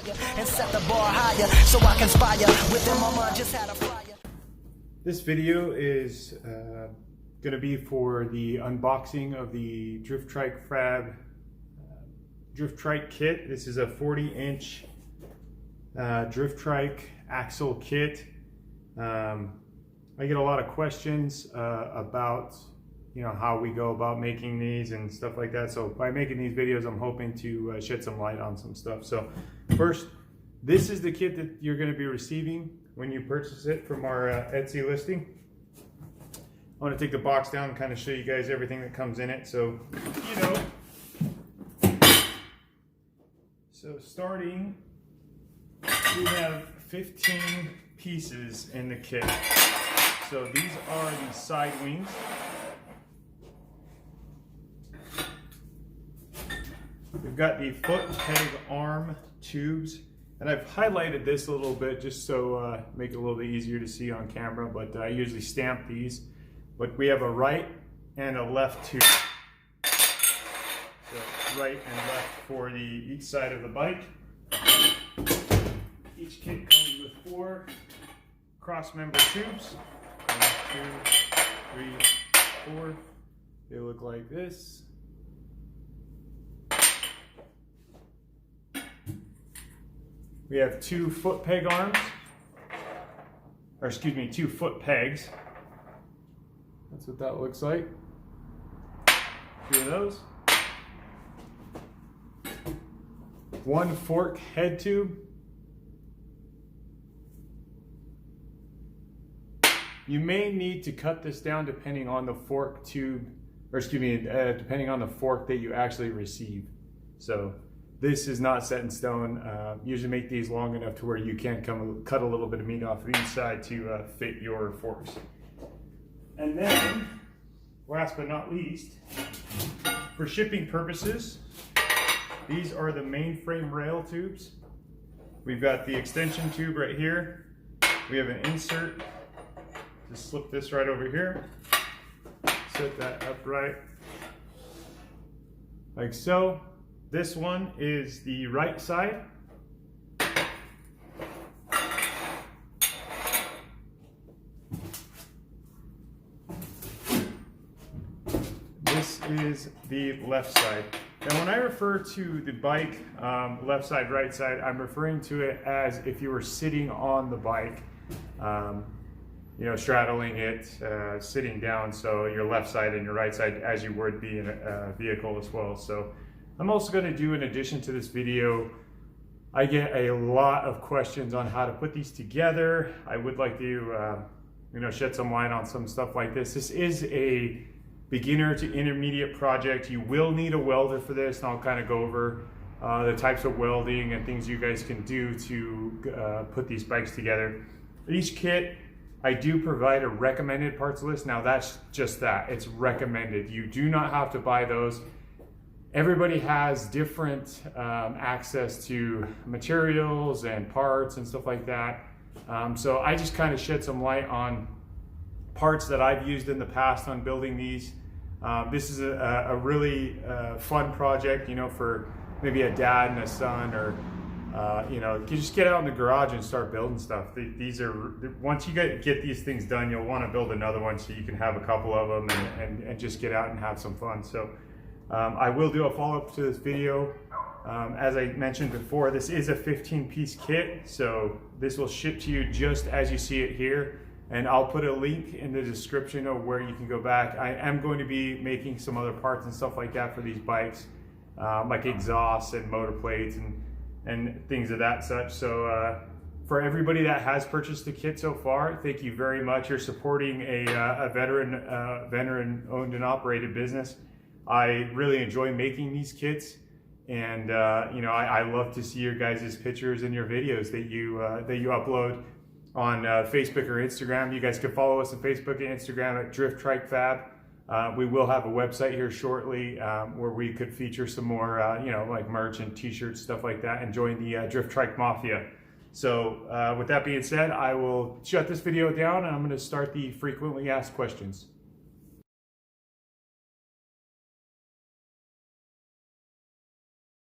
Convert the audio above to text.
and set the bar higher so I can inspire within my mind. Just had a flyer. This video is going to be for the unboxing of the Drift Trike Fab Drift Trike kit. This is a 40-inch Drift Trike axle kit. I get a lot of questions about how we go about making these and stuff like that. So by making these videos, I'm hoping to shed some light on some stuff. So first, this is the kit that you're going to be receiving when you purchase it from our Etsy listing. I want to take the box down and kind of show you guys everything that comes in it. So, so starting, we have 15 pieces in the kit. So these are the side wings. We've got the foot peg arm tubes, and I've highlighted this a little bit just so make it a little bit easier to see on camera, but I usually stamp these. But we have a right and a left tube. So right and left for each side of the bike. Each kit comes with 4 cross-member tubes. 1, 2, 3, 4. They look like this. We have 2 foot peg arms, or excuse me, 2 foot pegs. That's what that looks like. 2 of those. 1 fork head tube. You may need to cut this down depending on the fork tube, or excuse me, depending on the fork that you actually receive. So this is not set in stone. Usually make these long enough to where you can cut a little bit of meat off of each side to fit your forks. And then, last but not least, for shipping purposes, these are the mainframe rail tubes. We've got the extension tube right here. We have an insert. Just slip this right over here. Set that upright, like so. This one is the right side. This is the left side. And when I refer to the bike, left side, right side, I'm referring to it as if you were sitting on the bike, straddling it, sitting down, so your left side and your right side as you would be in a vehicle as well. So I'm also going to do, in addition to this video, I get a lot of questions on how to put these together. I would like to shed some light on some stuff like this. This is a beginner to intermediate project. You will need a welder for this, and I'll kind of go over the types of welding and things you guys can do to put these bikes together. Each kit, I do provide a recommended parts list. Now that's just that, it's recommended. You do not have to buy those. Everybody has different access to materials and parts and stuff like that. So I just kind of shed some light on parts that I've used in the past on building these. This is a really fun project, for maybe a dad and a son, or you just get out in the garage and start building stuff. These are, once you get these things done, you'll want to build another one so you can have a couple of them and just get out and have some fun. So I will do a follow-up to this video. As I mentioned before, this is a 15-piece kit, so this will ship to you just as you see it here, and I'll put a link in the description of where you can go back. I am going to be making some other parts and stuff like that for these bikes, like exhausts and motor plates and things of that such. So for everybody that has purchased the kit so far, thank you very much. You're supporting a veteran owned and operated business. I really enjoy making these kits, and I love to see your guys' pictures and your videos that you upload on Facebook or Instagram. You guys can follow us on Facebook and Instagram at Drift Trike Fab. We will have a website here shortly where we could feature some more like merch and t-shirts, stuff like that, and join the Drift Trike Mafia. So with that being said, I will shut this video down, and I'm going to start the frequently asked questions.